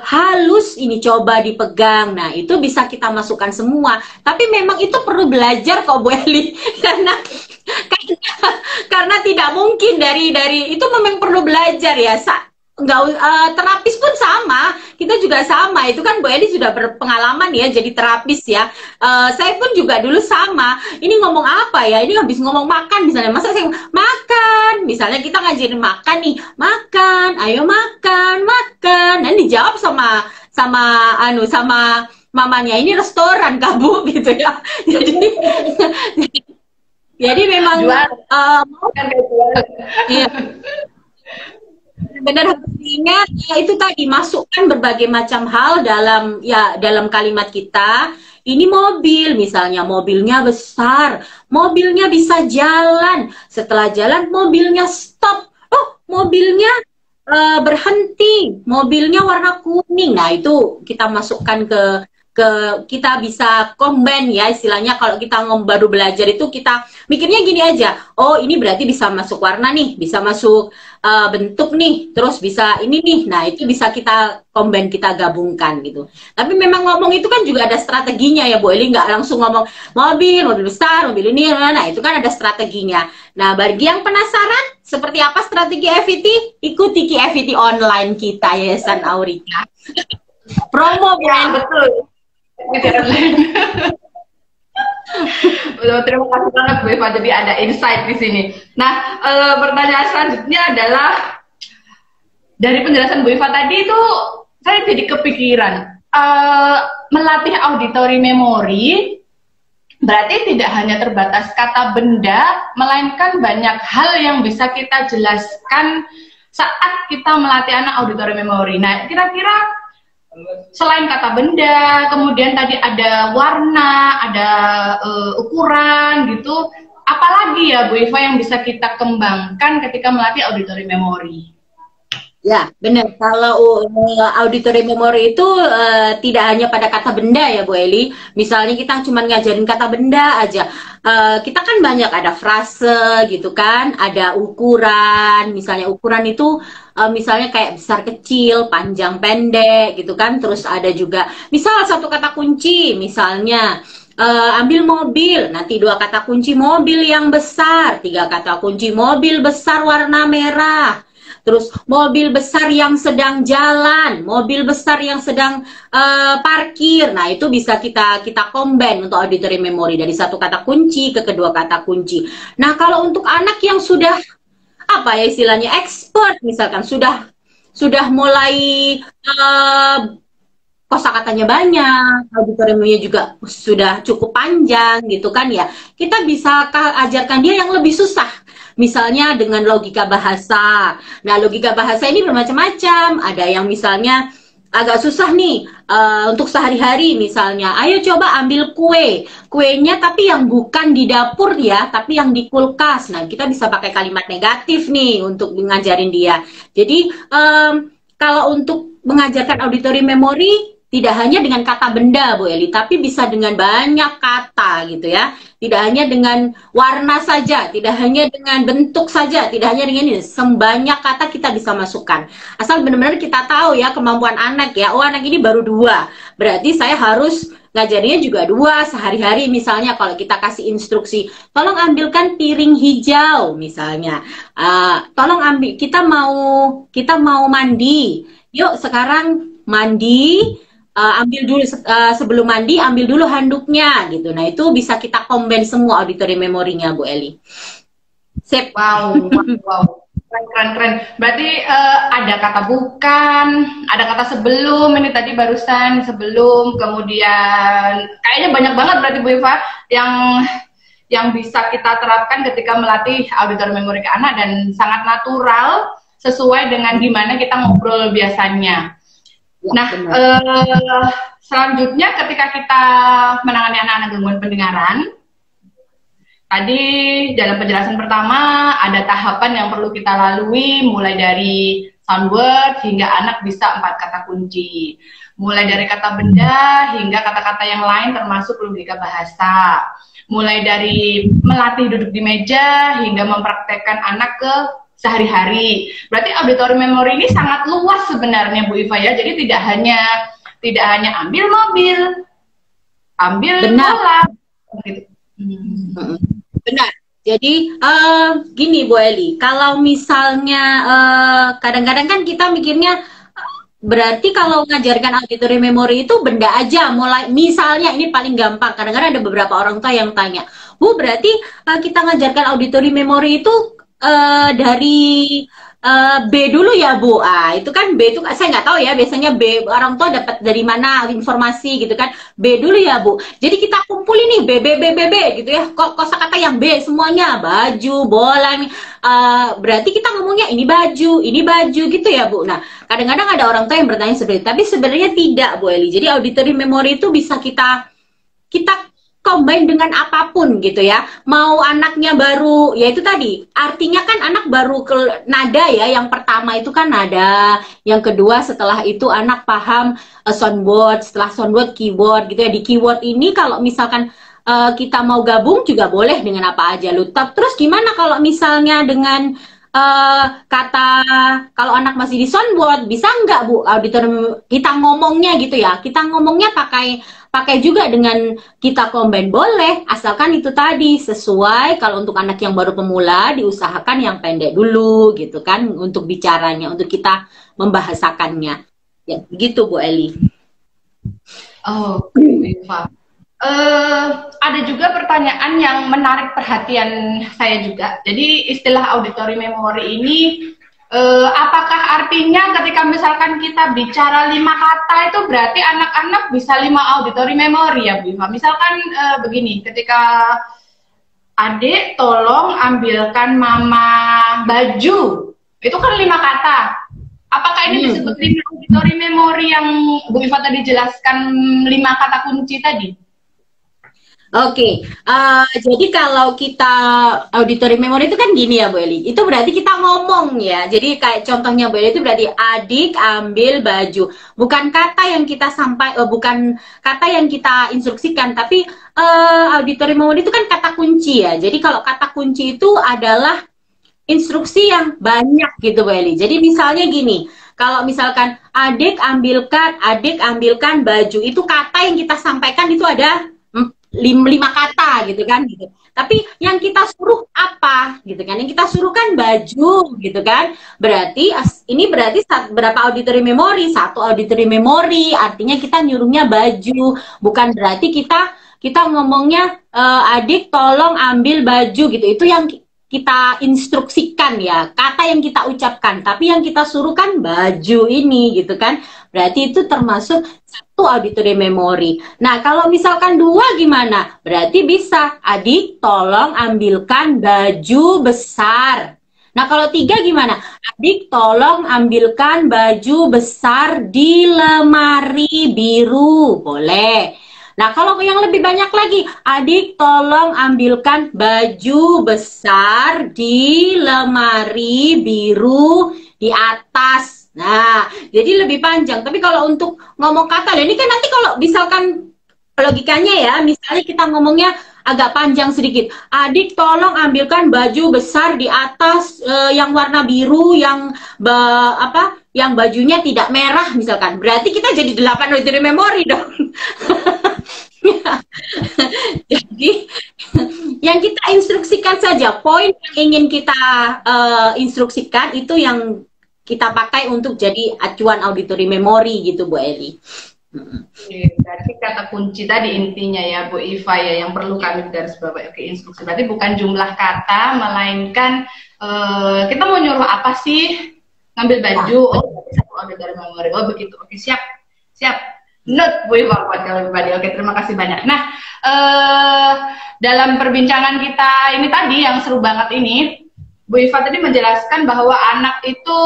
halus, ini coba dipegang. Nah, itu bisa kita masukkan semua. Tapi memang itu perlu belajar kok Bu Eli. karena tidak mungkin dari itu memang perlu belajar ya. Terapis pun sama, kita juga sama. Itu kan Bu Eli sudah berpengalaman ya jadi terapis ya. Saya pun juga dulu sama. Ini ngomong apa ya? Ini habis ngomong makan misalnya. Masa saya makan? Misalnya kita ngajarin makan nih, makan, ayo makan. Nah, dijawab sama mamanya, ini restoran Kak Bu gitu ya. Jadi memang iya. Benar, harus diingat ya, itu tadi masukkan berbagai macam hal dalam kalimat kita. Ini mobil misalnya, mobilnya besar, mobilnya bisa jalan, setelah jalan mobilnya stop, mobilnya berhenti, mobilnya warna kuning. Nah, itu kita masukkan ke kita bisa combine ya istilahnya. Kalau kita baru belajar itu kita mikirnya gini aja, oh ini berarti bisa masuk warna nih, bisa masuk bentuk nih, terus bisa ini nih. Nah itu bisa kita combine, kita gabungkan gitu. Tapi memang ngomong itu kan juga ada strateginya ya Bu Eli, nggak langsung ngomong mobil besar, mobil ini. Nah itu kan ada strateginya. Nah bagi yang penasaran seperti apa strategi FET, ikuti FET online kita Yayasan Aurika. Promo ya, betul. Betul, terima kasih banget Bu Eva, jadi ada insight di sini. Nah, pertanyaan selanjutnya adalah dari penjelasan Bu Eva tadi itu saya jadi kepikiran melatih auditory memory berarti tidak hanya terbatas kata benda, melainkan banyak hal yang bisa kita jelaskan saat kita melatih anak auditory memory. Nah, kira-kira selain kata benda, kemudian tadi ada warna, ada ukuran gitu, apalagi ya Bu Eva yang bisa kita kembangkan ketika melatih auditory memory? Ya, benar. Kalau auditory memory itu tidak hanya pada kata benda ya Bu Eli. Misalnya kita cuma ngajarin kata benda aja. Kita kan banyak ada frase gitu kan, ada ukuran. Misalnya ukuran itu misalnya kayak besar kecil, panjang pendek gitu kan. Terus ada juga misal satu kata kunci misalnya ambil mobil, nanti dua kata kunci mobil yang besar, tiga kata kunci mobil besar warna merah. Terus mobil besar yang sedang jalan, mobil besar yang sedang parkir. Nah itu bisa kita combine untuk auditory memory dari satu kata kunci ke kedua kata kunci. Nah kalau untuk anak yang sudah apa ya istilahnya expert misalkan sudah mulai kosakatanya banyak, auditory memory juga sudah cukup panjang gitu kan ya. Kita bisa ajarkan dia yang lebih susah. Misalnya dengan logika bahasa. Nah, logika bahasa ini bermacam-macam. Ada yang misalnya agak susah nih untuk sehari-hari misalnya. Ayo coba ambil kue. Kuenya tapi yang bukan di dapur ya, tapi yang di kulkas. Nah, kita bisa pakai kalimat negatif nih untuk ngajarin dia. Jadi, kalau untuk mengajarkan auditory memory, tidak hanya dengan kata benda Bu Eli, tapi bisa dengan banyak kata gitu ya. Tidak hanya dengan warna saja, tidak hanya dengan bentuk saja, tidak hanya dengan ini, sebanyak kata kita bisa masukkan. Asal benar-benar kita tahu ya kemampuan anak ya, oh anak ini baru 2, berarti saya harus ngajarinnya juga 2 sehari-hari. Misalnya kalau kita kasih instruksi, tolong ambilkan piring hijau misalnya, tolong ambil, kita mau mandi, yuk sekarang mandi. Ambil dulu sebelum mandi, ambil dulu handuknya gitu. Nah itu bisa kita combine semua auditory memorinya Bu Eli. Sip. Wow, keren. Berarti ada kata bukan, ada kata sebelum, ini tadi barusan sebelum, kemudian kayaknya banyak banget berarti Bu Eva yang bisa kita terapkan ketika melatih auditory memory ke anak dan sangat natural sesuai dengan gimana kita ngobrol biasanya. Nah, selanjutnya ketika kita menangani anak-anak gangguan pendengaran, tadi dalam penjelasan pertama ada tahapan yang perlu kita lalui, mulai dari sound word hingga anak bisa 4 kata kunci, mulai dari kata benda hingga kata-kata yang lain termasuk logika bahasa, mulai dari melatih duduk di meja hingga mempraktekkan anak ke sehari-hari. Berarti auditory memory ini sangat luas sebenarnya Bu Eva ya. Jadi tidak hanya ambil mobil, ambil bola. Gitu. Benar. Jadi gini Bu Eli, kalau misalnya kadang-kadang kan kita mikirnya berarti kalau mengajarkan auditory memory itu benda aja, mulai misalnya ini paling gampang. Kadang-kadang ada beberapa orang tua yang tanya, Bu berarti kita mengajarkan auditory memory itu dari B dulu ya Bu. Itu kan B itu saya nggak tahu ya, biasanya B orang tua dapat dari mana informasi gitu kan. B dulu ya Bu. Jadi kita kumpulin nih B gitu ya. Kosakata yang B semuanya, baju, bola nih. Berarti kita ngomongnya ini baju gitu ya Bu. Nah, kadang-kadang ada orang tua yang bertanya seperti itu, tapi sebenarnya tidak Bu Eli. Jadi auditory memory itu bisa kita combine dengan apapun gitu ya. Mau anaknya baru, ya itu tadi, artinya kan anak baru ke nada ya, yang pertama pertama itu kan nada, yang kedua setelah itu anak paham soundboard, setelah soundboard keyboard gitu ya. Di keyword ini kalau misalkan kita mau gabung juga boleh dengan apa aja, Lutap. Terus gimana kalau misalnya dengan kata, kalau anak masih di soundboard, bisa nggak Bu auditor kita ngomongnya gitu ya? Kita ngomongnya pakai juga dengan kita combine, boleh, asalkan itu tadi sesuai. Kalau untuk anak yang baru pemula diusahakan yang pendek dulu gitu kan, untuk bicaranya, untuk kita membahasakannya. Ya, gitu Bu Eli. Oh, Eva. Ada juga pertanyaan yang menarik perhatian saya juga. Jadi istilah auditory memory ini, apakah artinya ketika misalkan kita bicara 5 kata itu berarti anak-anak bisa 5 auditory memory ya Bu Iva? Misalkan begini, ketika adik tolong ambilkan mama baju, itu kan 5 kata. Apakah ini disebut 5 auditory memory yang Bu Iva tadi jelaskan, 5 kata kunci tadi? Oke, jadi kalau kita auditory memory itu kan gini ya Bu Eli, itu berarti kita ngomong ya. Jadi kayak contohnya Bu Eli itu berarti adik ambil baju, bukan kata yang kita bukan kata yang kita instruksikan, tapi auditory memory itu kan kata kunci ya. Jadi kalau kata kunci itu adalah instruksi yang banyak gitu Bu Eli. Jadi misalnya gini, kalau misalkan adik ambilkan baju, itu kata yang kita sampaikan itu ada 5 kata gitu kan gitu. Tapi yang kita suruh apa gitu kan? Yang kita suruh kan baju gitu kan. Berarti ini berarti berapa auditory memory? 1 auditory memory, artinya kita nyuruhnya baju. Bukan berarti kita ngomongnya adik tolong ambil baju gitu. Itu yang kita instruksikan ya, kata yang kita ucapkan, tapi yang kita suruh kan baju ini gitu kan. Berarti itu termasuk 1 auditory memory. Nah, kalau misalkan 2 gimana? Berarti bisa adik tolong ambilkan baju besar. Nah, kalau 3 gimana? Adik tolong ambilkan baju besar di lemari biru. Boleh. Nah, kalau yang lebih banyak lagi, adik tolong ambilkan baju besar di lemari biru di atas. Nah, jadi lebih panjang. Tapi kalau untuk ngomong kata, ini kan nanti kalau misalkan logikanya ya, misalnya kita ngomongnya agak panjang sedikit. Adik tolong ambilkan baju besar di atas yang warna biru, yang yang bajunya tidak merah misalkan. Berarti kita jadi 8 auditory memory dong. Jadi yang kita instruksikan saja, poin yang ingin kita instruksikan itu yang kita pakai untuk jadi acuan auditory memory gitu Bu Eli. Berarti kata kunci tadi intinya ya Bu Iva ya, yang perlu kami garis bawahi ke instruksi. Berarti bukan jumlah kata, melainkan kita mau nyuruh apa sih? Ngambil baju, oh berarti 1 auditory memory, oh begitu, oke siap. Note Bu Iva buat kalian pribadi. Oke, terima kasih banyak. Nah, dalam perbincangan kita ini tadi yang seru banget ini, Bu Iva tadi menjelaskan bahwa anak itu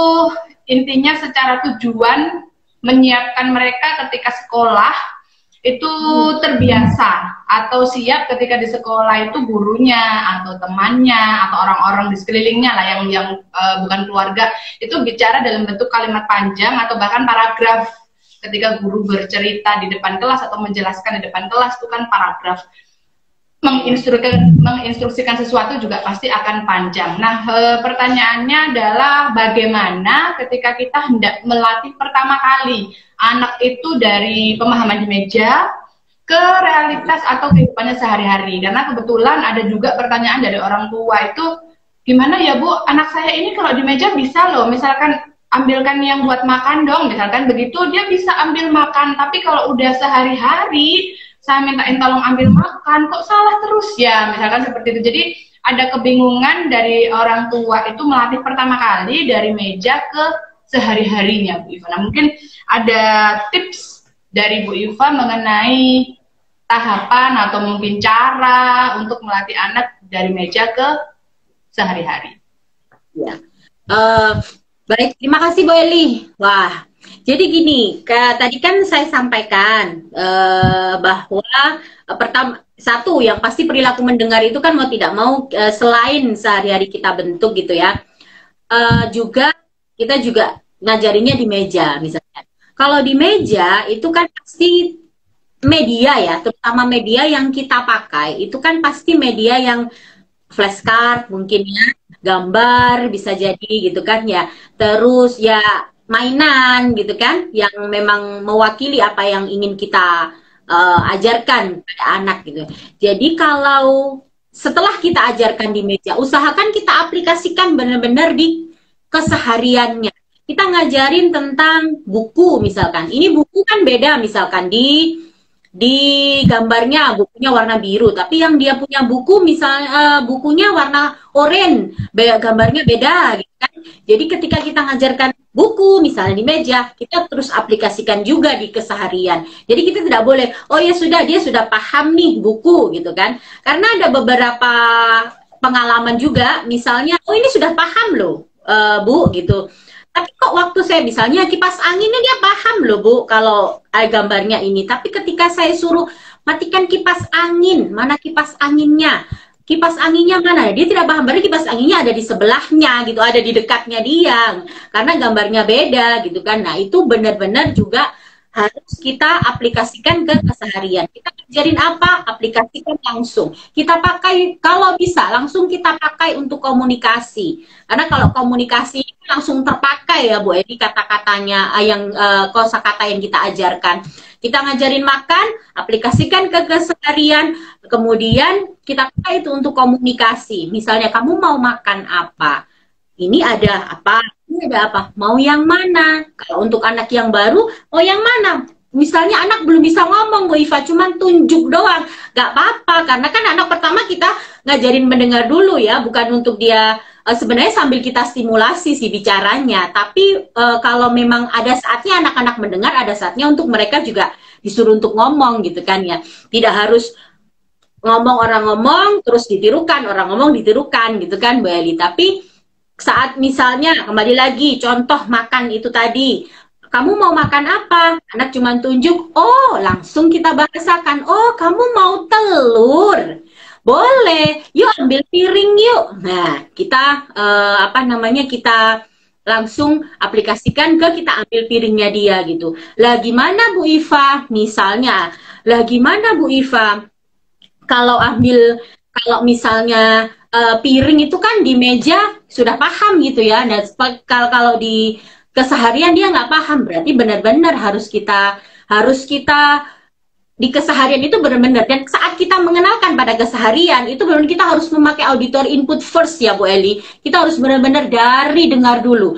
intinya secara tujuan menyiapkan mereka ketika sekolah itu terbiasa atau siap ketika di sekolah itu gurunya atau temannya atau orang-orang di sekelilingnya lah yang bukan keluarga itu bicara dalam bentuk kalimat panjang atau bahkan paragraf. Ketika guru bercerita di depan kelas atau menjelaskan di depan kelas itu kan paragraf. Menginstruksikan sesuatu juga pasti akan panjang. Nah, pertanyaannya adalah bagaimana ketika kita hendak melatih pertama kali anak itu dari pemahaman di meja ke realitas atau kehidupannya sehari-hari. Karena kebetulan ada juga pertanyaan dari orang tua itu, gimana ya Bu, anak saya ini kalau di meja bisa loh, misalkan ambilkan yang buat makan dong, misalkan begitu, dia bisa ambil makan, tapi kalau udah sehari-hari saya mintain tolong ambil makan, kok salah terus ya, misalkan seperti itu. Jadi ada kebingungan dari orang tua itu melatih pertama kali dari meja ke sehari-harinya Bu Iva. Nah, mungkin ada tips dari Bu Iva mengenai tahapan atau mungkin cara untuk melatih anak dari meja ke sehari-hari. Ya. Baik, terima kasih Bu Eli. Wah, jadi gini, tadi kan saya sampaikan bahwa pertama, 1 yang pasti perilaku mendengar itu kan mau tidak mau selain sehari-hari kita bentuk gitu ya, juga kita juga ngajarinnya di meja misalnya. Kalau di meja itu kan pasti media ya, terutama media yang kita pakai itu kan pasti media yang flashcard mungkin ya, gambar bisa jadi gitu kan ya, terus ya mainan gitu kan, yang memang mewakili apa yang ingin kita ajarkan pada anak gitu. Jadi kalau setelah kita ajarkan di meja, usahakan kita aplikasikan benar-benar di kesehariannya. Kita ngajarin tentang buku misalkan. Ini buku kan beda misalkan di gambarnya bukunya warna biru, tapi yang dia punya buku misalnya bukunya warna oranye, gambarnya beda gitu kan. Jadi ketika kita ngajarkan buku misalnya di meja, kita terus aplikasikan juga di keseharian. Jadi kita tidak boleh, oh ya sudah dia sudah paham nih buku gitu kan. Karena ada beberapa pengalaman juga, misalnya oh ini sudah paham loh Bu gitu. Tapi kok waktu saya misalnya kipas anginnya dia paham loh Bu kalau gambarnya ini. Tapi ketika saya suruh matikan kipas angin, mana kipas anginnya? Kipas anginnya mana? Dia tidak paham, berarti kipas anginnya ada di sebelahnya gitu, ada di dekatnya dia. Karena gambarnya beda gitu kan. Nah itu benar-benar juga harus kita aplikasikan ke keseharian. Kita ajarin apa? Aplikasikan langsung. Kita pakai, kalau bisa langsung kita pakai untuk komunikasi. Karena kalau komunikasi langsung terpakai ya Bu Edi kata-katanya yang kosakata yang kita ajarkan. Kita ngajarin makan, aplikasikan ke keseharian, kemudian kita pakai itu untuk komunikasi. Misalnya kamu mau makan apa? Ini ada apa? Ini ada apa? Mau yang mana? Kalau untuk anak yang baru, mau yang mana? Misalnya anak belum bisa ngomong, Bu Iva, cuman tunjuk doang. Gak apa-apa, karena kan anak pertama kita ngajarin mendengar dulu ya, bukan untuk dia, sebenarnya sambil kita stimulasi sih bicaranya. Tapi kalau memang ada saatnya anak-anak mendengar, ada saatnya untuk mereka juga disuruh untuk ngomong gitu kan ya. Tidak harus ngomong orang ngomong, terus ditirukan, orang ngomong ditirukan gitu kan Bu Eli. Tapi saat misalnya kembali lagi contoh makan itu tadi, kamu mau makan apa? Anak cuma tunjuk, oh langsung kita bahasakan, oh kamu mau telur, boleh, yuk ambil piring yuk. Nah kita apa namanya, kita langsung aplikasikan ke kita ambil piringnya dia gitu. Lah gimana Bu Iva? Misalnya, lah gimana Bu Iva? Kalau misalnya piring itu kan di meja sudah paham gitu ya. Dan kalau di keseharian dia nggak paham, berarti benar-benar harus kita di keseharian itu benar-benar. Dan saat kita mengenalkan pada keseharian itu benar-benar kita harus memakai auditory input first ya Bu Eli. Kita harus benar-benar dari dengar dulu,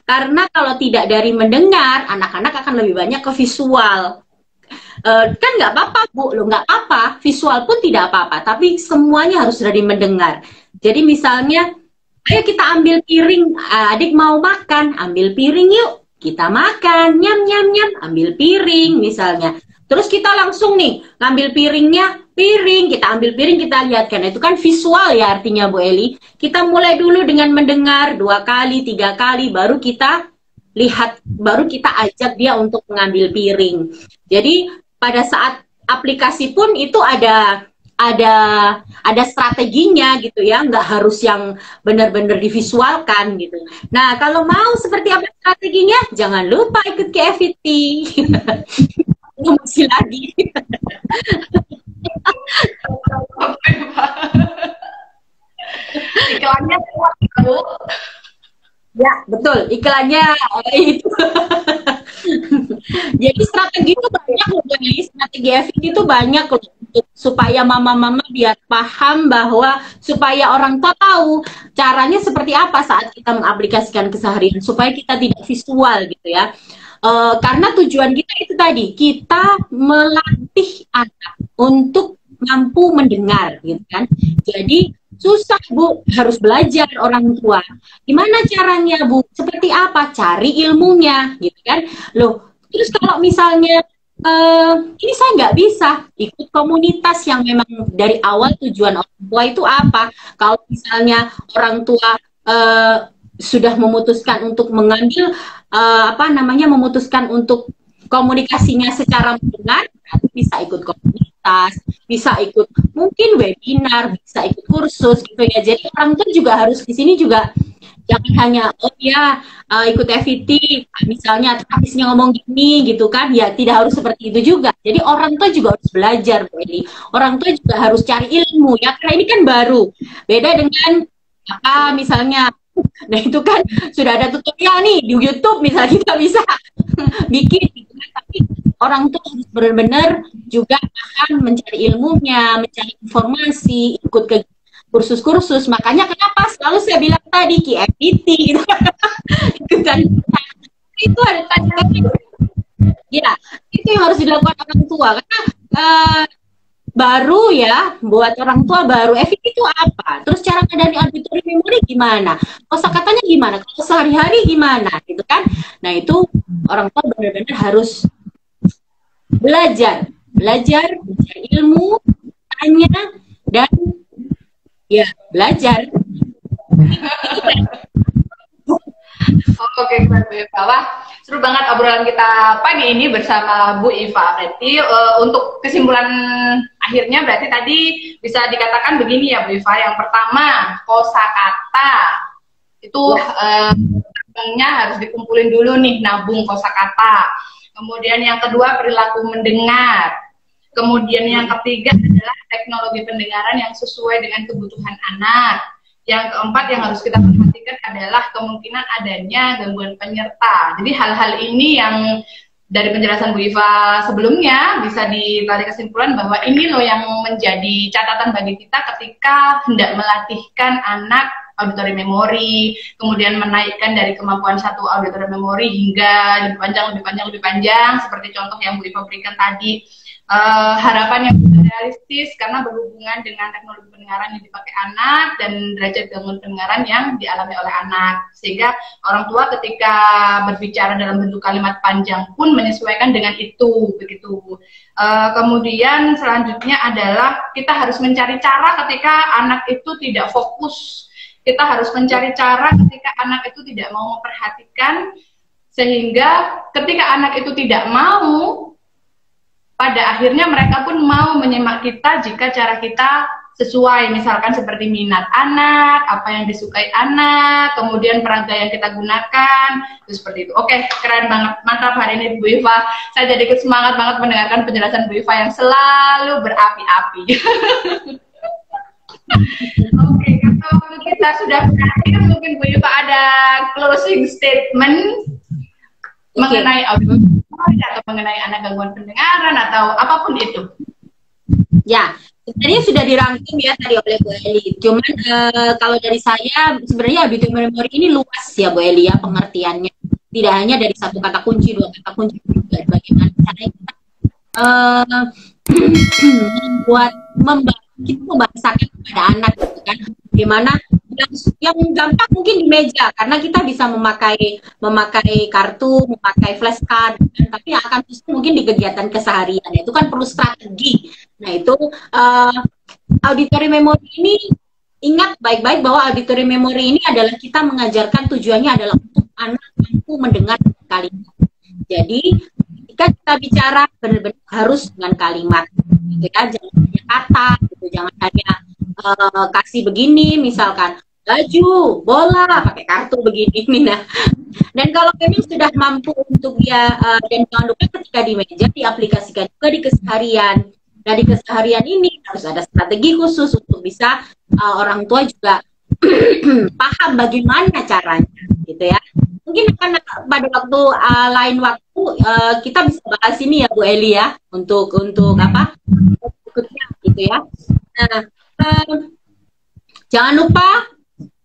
karena kalau tidak dari mendengar, anak-anak akan lebih banyak ke visual. Kan nggak apa-apa Bu, lo nggak apa-apa, visual pun tidak apa-apa, tapi semuanya harus dari mendengar. Jadi misalnya, ayo kita ambil piring, adik mau makan, ambil piring yuk, kita makan, nyam nyam nyam, ambil piring misalnya. Terus kita langsung nih ngambil piringnya, kita ambil piring, kita lihat kan, itu kan visual ya artinya Bu Eli. Kita mulai dulu dengan mendengar 2 kali, 3 kali, baru kita lihat, baru kita ajak dia untuk mengambil piring. Jadi pada saat aplikasi pun itu ada strateginya gitu ya, nggak harus yang benar-benar divisualkan gitu. Nah kalau mau seperti apa strateginya, jangan lupa ikut ke FET. Masih lagi. Iklannya kuat Bu. Ya betul, iklannya itu. Jadi strategi itu banyak loh, strategi FET itu banyak loh, supaya mama-mama biar paham bahwa, supaya orang tua tahu caranya seperti apa saat kita mengaplikasikan keseharian, supaya kita tidak visual gitu ya. Karena tujuan kita itu tadi, kita melatih anak untuk mampu mendengar gitu kan. Jadi susah Bu, harus belajar orang tua. Gimana caranya Bu? Seperti apa? Cari ilmunya gitu kan. Loh, terus kalau misalnya ini saya nggak bisa ikut komunitas yang memang dari awal tujuan orang tua itu apa? Kalau misalnya orang tua sudah memutuskan untuk mengambil memutuskan untuk komunikasinya secara mendengar, bisa ikut komunitas, bisa ikut mungkin webinar, bisa ikut kursus gitu ya. Jadi orang tua juga harus di sini juga Jangan hanya oh ya ikut FET misalnya habisnya ngomong gini gitu kan, ya tidak harus seperti itu juga. Jadi orang tua juga harus belajar Bu Eli, orang tua juga harus cari ilmu ya, karena ini kan baru, beda dengan apa misalnya, nah itu kan sudah ada tutorial nih di YouTube misalnya kita bisa bikin gitu kan. Tapi orang tua harus benar-benar juga akan mencari ilmunya, mencari informasi, ikut ke kursus-kursus. Makanya kenapa selalu saya bilang tadi KFT gitu. Itu kan itu ada tanya ya, itu yang harus dilakukan orang tua karena baru ya, buat orang tua baru FET itu apa, terus cara dari auditory memory gimana, kosakatanya gimana, kalau sehari-hari gimana gitu kan. Nah itu orang tua benar-benar harus belajar mencari ilmu, tanya, dan ya belajar. Oke, Bu Iva. Wah, seru banget obrolan kita pagi ini bersama Bu Iva. Berarti untuk kesimpulan akhirnya berarti tadi bisa dikatakan begini ya Bu Iva. Yang pertama, kosakata itu harus dikumpulin dulu nih, nabung kosakata. Kemudian yang kedua, perilaku mendengar. Kemudian yang ketiga adalah teknologi pendengaran yang sesuai dengan kebutuhan anak. Yang keempat yang harus kita perhatikan adalah kemungkinan adanya gangguan penyerta. Jadi hal-hal ini yang dari penjelasan Bu Iva sebelumnya bisa ditarik kesimpulan bahwa ini loh yang menjadi catatan bagi kita ketika hendak melatihkan anak auditory memory, kemudian menaikkan dari kemampuan satu auditory memory hingga lebih panjang, seperti contoh yang Bu Iva berikan tadi. Harapan yang realistis karena berhubungan dengan teknologi pendengaran yang dipakai anak dan derajat gangguan pendengaran yang dialami oleh anak, sehingga orang tua ketika berbicara dalam bentuk kalimat panjang pun menyesuaikan dengan itu, begitu. Kemudian selanjutnya adalah kita harus mencari cara ketika anak itu tidak fokus, kita harus mencari cara ketika anak itu tidak mau memperhatikan, sehingga ketika anak itu tidak mau, pada akhirnya mereka pun mau menyimak kita jika cara kita sesuai, misalkan seperti minat anak, apa yang disukai anak, kemudian perangkat yang kita gunakan, itu seperti itu. Oke, keren banget, mantap hari ini Bu Iva. Saya jadi ikut semangat banget mendengarkan penjelasan Bu Iva yang selalu berapi-api. Oke, kalau kita sudah berakhir, mungkin Bu Iva ada closing statement mengenai atau mengenai anak gangguan pendengaran atau apapun itu. Ya, sebenarnya sudah dirangkum ya tadi oleh Bu Eli. Cuman kalau dari saya sebenarnya auditory memory ini luas ya Bu Eli ya pengertiannya. Tidak hanya dari satu kata kunci, dua kata kunci, juga bagaimana caranya kita kita membahasakan kepada anak gitu kan. Gimana yang gampang mungkin di meja karena kita bisa memakai kartu, memakai flashcard, tapi yang akan susah mungkin di kegiatan keseharian itu kan perlu strategi. Nah itu auditory memory ini, ingat baik-baik bahwa auditory memory ini adalah kita mengajarkan, tujuannya adalah untuk anak mampu mendengar kalimat. Jadi ketika kita bicara benar-benar harus dengan kalimat, gitu ya, jangan hanya kata, gitu, jangan hanya kasih begini misalkan baju, bola, pakai kartu begini. Nah, dan kalau memang sudah mampu untuk dia, dan jangan lupa ketika di meja diaplikasikan juga di keseharian. Nah, di keseharian ini harus ada strategi khusus untuk bisa orang tua juga paham bagaimana caranya, gitu ya. Mungkin akan pada waktu lain waktu kita bisa bahas ini ya Bu Eli ya, untuk apa berikutnya, gitu ya. Nah, jangan lupa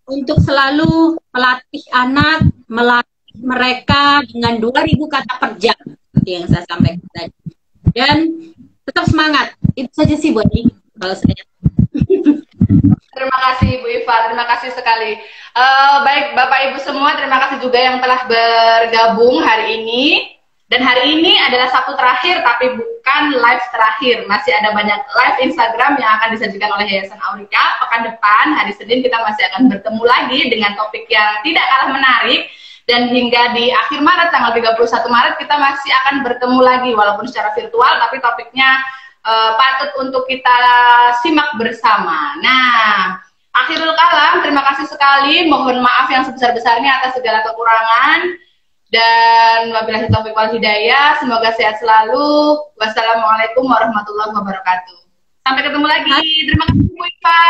untuk selalu melatih anak, melatih mereka dengan 2000 kata per jam, seperti yang saya sampaikan tadi. Dan tetap semangat. Itu saja sih buat ini, kalau saya. Terima kasih Bu Iva, terima kasih sekali. Baik Bapak Ibu semua, terima kasih juga yang telah bergabung hari ini. Dan hari ini adalah Sabtu terakhir, tapi bukan live terakhir. Masih ada banyak live Instagram yang akan disajikan oleh Yayasan Aurika. Pekan depan, hari Senin, kita masih akan bertemu lagi dengan topik yang tidak kalah menarik. Dan hingga di akhir Maret, tanggal 31 Maret, kita masih akan bertemu lagi, walaupun secara virtual, tapi topiknya patut untuk kita simak bersama. Nah, Akhirul kalam, terima kasih sekali. Mohon maaf yang sebesar-besarnya atas segala kekurangan. Dan wabillahi taufiq wal hidayah. Semoga sehat selalu. Wassalamualaikum warahmatullahi wabarakatuh. Sampai ketemu lagi. Terima kasih Bu Iva.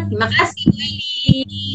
Terima kasih Bu Eli.